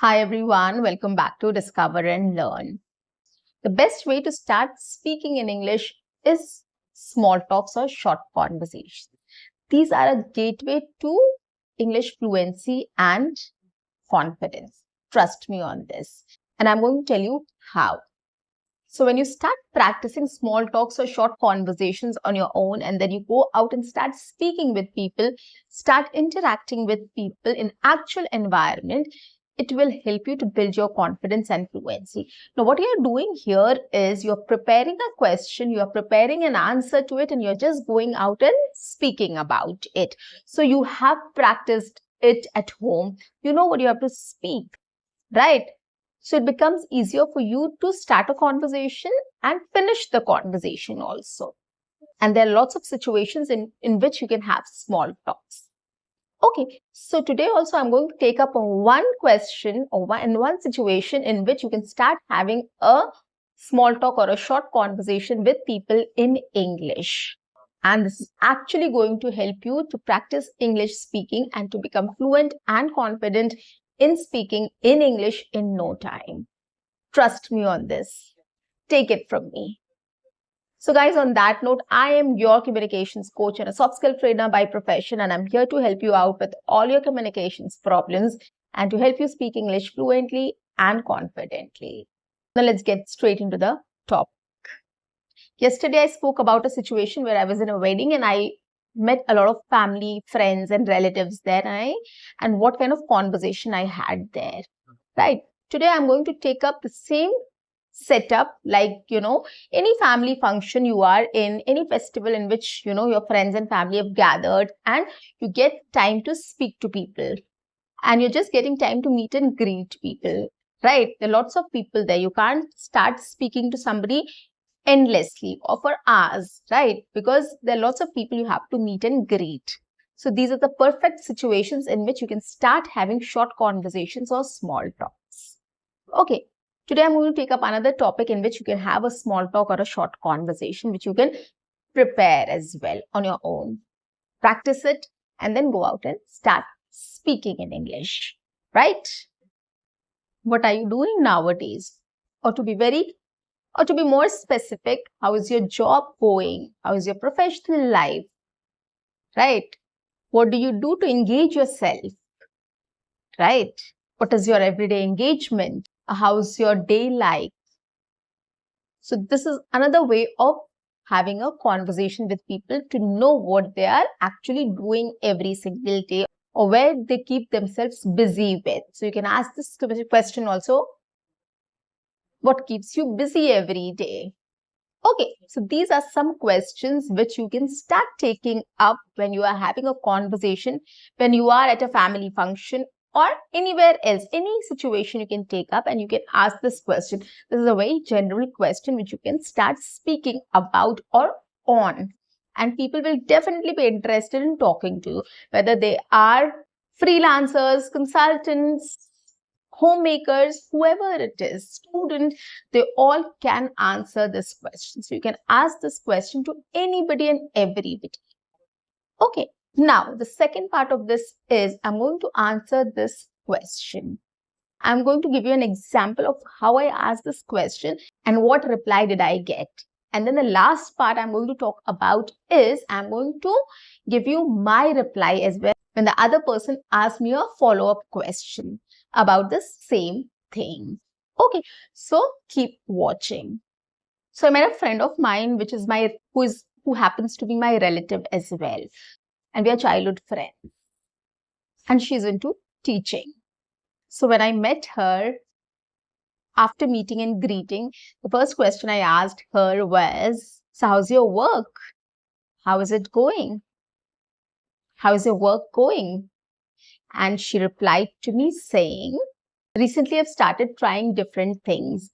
Hi everyone, welcome back to Discover and Learn. The best way to start speaking in English is small talks or short conversations. These are a gateway to English fluency and confidence. Trust me on this. And I'm going to tell you how. So when you start practicing small talks or short conversations on your own, and then you go out and start speaking with people, start interacting with people in actual environment, it will help you to build your confidence and fluency. Now, what you're doing here is you're preparing a question, you're preparing an answer to it, and you're just going out and speaking about it. So you have practiced it at home. You know what you have to speak, right? So it becomes easier for you to start a conversation and finish the conversation also. And there are lots of situations in which you can have small talks. Okay, so today also I'm going to take up one question or one situation in which you can start having a small talk or a short conversation with people in English. And this is actually going to help you to practice English speaking and to become fluent and confident in speaking in English in no time. Trust me on this. Take it from me. So guys, on that note, I am your communications coach and a soft skill trainer by profession, and I'm here to help you out with all your communications problems and to help you speak English fluently and confidently. Now let's get straight into the topic. Yesterday, I spoke about a situation where I was in a wedding and I met a lot of family, friends and relatives there, and what kind of conversation I had there, right? Today, I'm going to take up the same setup like, any family function you are in, any festival in which, your friends and family have gathered and you get time to speak to people and you're just getting time to meet and greet people, right? There are lots of people there. You can't start speaking to somebody endlessly or for hours, right? Because there are lots of people you have to meet and greet. So these are the perfect situations in which you can start having short conversations or small talks. Okay, today I'm going to take up another topic in which you can have a small talk or a short conversation, which you can prepare as well on your own. Practice it and then go out and start speaking in English, right? What are you doing nowadays? Or to be more specific, how is your job going? How is your professional life? Right? What do you do to engage yourself? Right? What is your everyday engagement? How's your day like? So this is another way of having a conversation with people to know what they are actually doing every single day or where they keep themselves busy with. So you can ask this question also. What keeps you busy every day? Okay, so these are some questions which you can start taking up when you are having a conversation, when you are at a family function or anywhere else, any situation you can take up and you can ask this question. This is a very general question which you can start speaking about or on. And people will definitely be interested in talking to you, whether they are freelancers, consultants, homemakers, whoever it is, student, they all can answer this question. So you can ask this question to anybody and everybody. Okay, now the second part of this is I'm going to answer this question. I'm going to give you an example of how I asked this question and what reply did I get. And then the last part I'm going to talk about is I'm going to give you my reply as well when the other person asks me a follow-up question about the same thing. Okay, so keep watching. So I met a friend of mine, who happens to be my relative as well, and we are childhood friends. And she's into teaching. So when I met her, after meeting and greeting, the first question I asked her was, "So how's your work? How is it going? How is your work going?" And she replied to me saying, "Recently I've started trying different things.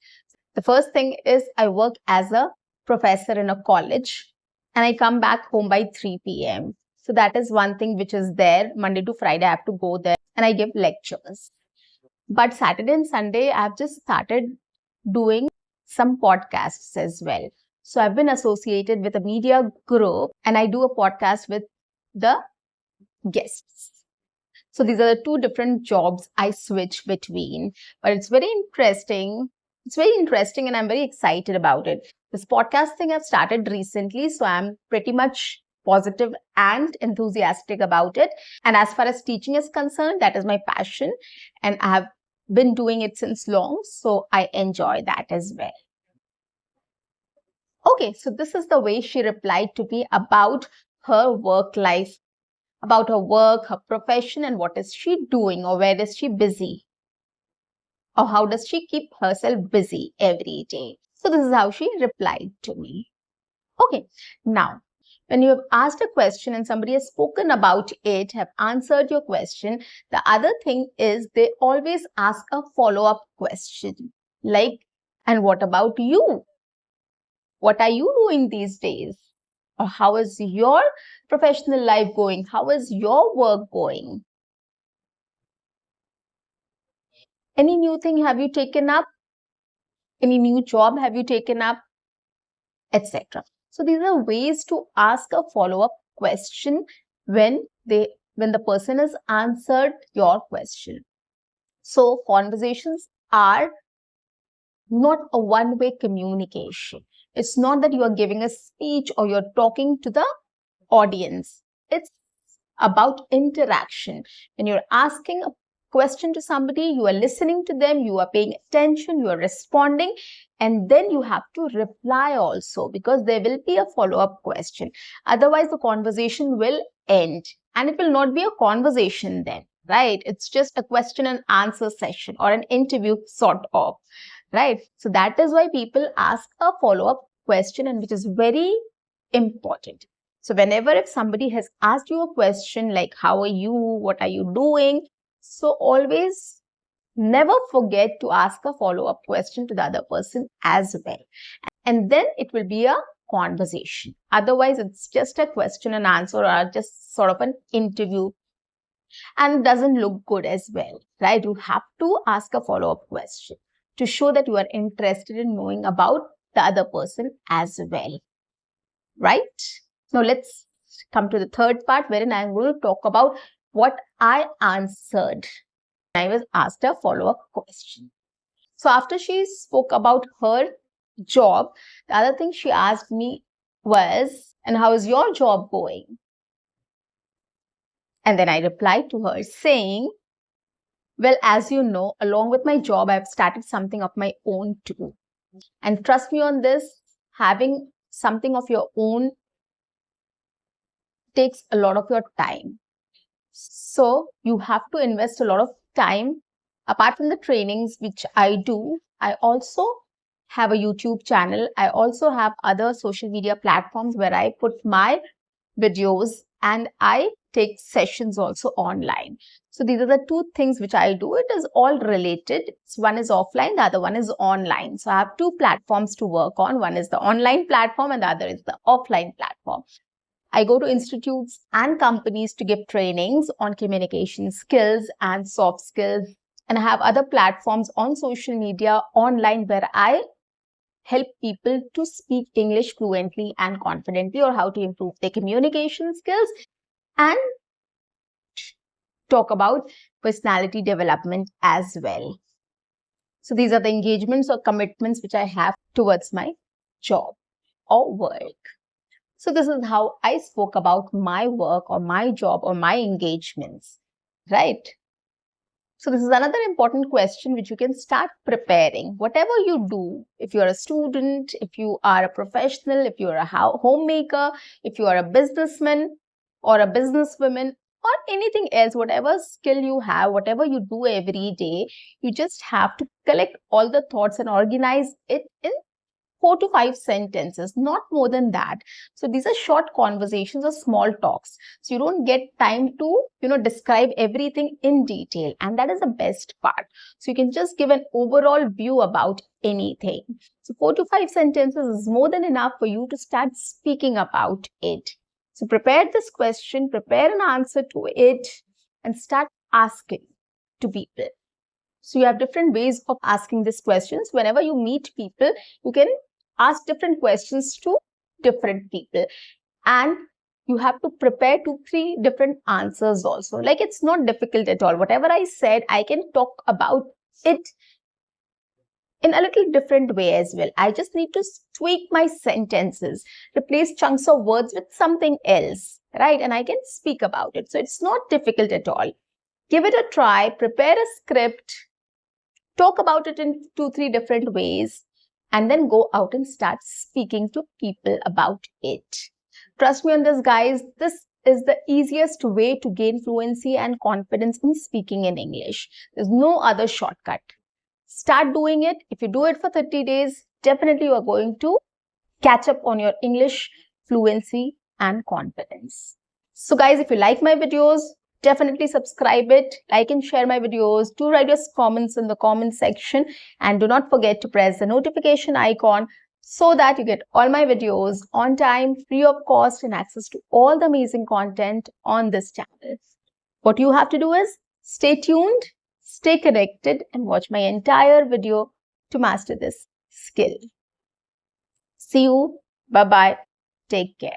The first thing is I work as a professor in a college and I come back home by 3 p.m. So that is one thing which is there. Monday to Friday, I have to go there and I give lectures. But Saturday and Sunday, I've just started doing some podcasts as well. So I've been associated with a media group and I do a podcast with the guests. So these are the two different jobs I switch between, but it's very interesting. It's very interesting and I'm very excited about it. This podcast thing I've started recently, so I'm pretty much positive and enthusiastic about it. And as far as teaching is concerned, that is my passion and I have been doing it since long, so I enjoy that as well. Okay, so this is the way she replied to me about her work life, about her work, her profession, and what is she doing or where is she busy or how does she keep herself busy every day. So this is how she replied to me. Okay, now when you have asked a question and somebody has spoken about it, have answered your question, the other thing is they always ask a follow-up question like, and what about you? What are you doing these days? Or how is your professional life going? How is your work going? Any new thing have you taken up? Any new job have you taken up? Etc. So these are ways to ask a follow-up question when the person has answered your question. So conversations are not a one-way communication. It's not that you are giving a speech or you're talking to the audience. It's about interaction. When you're asking a question to somebody, you are listening to them, you are paying attention, you are responding, and then you have to reply also because there will be a follow-up question. Otherwise, the conversation will end and it will not be a conversation then, right? It's just a question and answer session or an interview sort of, right? So that is why people ask a follow-up question, and which is very important. So whenever if somebody has asked you a question like, how are you? What are you doing? So always never forget to ask a follow-up question to the other person as well. And then it will be a conversation. Otherwise, it's just a question and answer or just sort of an interview and doesn't look good as well, right? You have to ask a follow-up question to show that you are interested in knowing about the other person as well, right? Now let's come to the third part wherein I'm going to talk about what I answered. I was asked a follow-up question. So after she spoke about her job, the other thing she asked me was, and how is your job going? And then I replied to her saying, well, as you know, along with my job, I've started something of my own too. And trust me on this, having something of your own takes a lot of your time. So you have to invest a lot of time. Apart from the trainings which I do, I also have a YouTube channel. I also have other social media platforms where I put my videos and I take sessions also online. So these are the two things which I do. It is all related. One is offline, the other one is online. So I have two platforms to work on. One is the online platform and the other is the offline platform. I go to institutes and companies to give trainings on communication skills and soft skills. And I have other platforms on social media online where I help people to speak English fluently and confidently, or how to improve their communication skills and talk about personality development as well. So these are the engagements or commitments which I have towards my job or work. So this is how I spoke about my work or my job or my engagements, right? So this is another important question which you can start preparing. Whatever you do, if you're a student, if you are a professional, if you're a homemaker, if you are a businessman or a businesswoman or anything else, whatever skill you have, whatever you do every day, you just have to collect all the thoughts and organize it in 4 to 5 sentences, not more than that. So these are short conversations or small talks. So you don't get time to, describe everything in detail. And that is the best part. So you can just give an overall view about anything. So 4 to 5 sentences is more than enough for you to start speaking about it. So prepare this question, prepare an answer to it, and start asking to people. So you have different ways of asking these questions. Whenever you meet people, you can ask different questions to different people. And you have to prepare 2-3 different answers also. Like, it's not difficult at all. Whatever I said, I can talk about it in a little different way as well. I just need to tweak my sentences, replace chunks of words with something else, right? And I can speak about it. So it's not difficult at all. Give it a try, prepare a script, talk about it in 2-3 different ways, and then go out and start speaking to people about it. Trust me on this, guys. This is the easiest way to gain fluency and confidence in speaking in English. There's no other shortcut. Start doing it. If you do it for 30 days, definitely you are going to catch up on your English fluency and confidence. So guys, if you like my videos, definitely subscribe it, like and share my videos. Do write your comments in the comment section, and do not forget to press the notification icon so that you get all my videos on time, free of cost, and access to all the amazing content on this channel. What you have to do is stay tuned, stay connected, and watch my entire video to master this skill. See you. Bye-bye. Take care.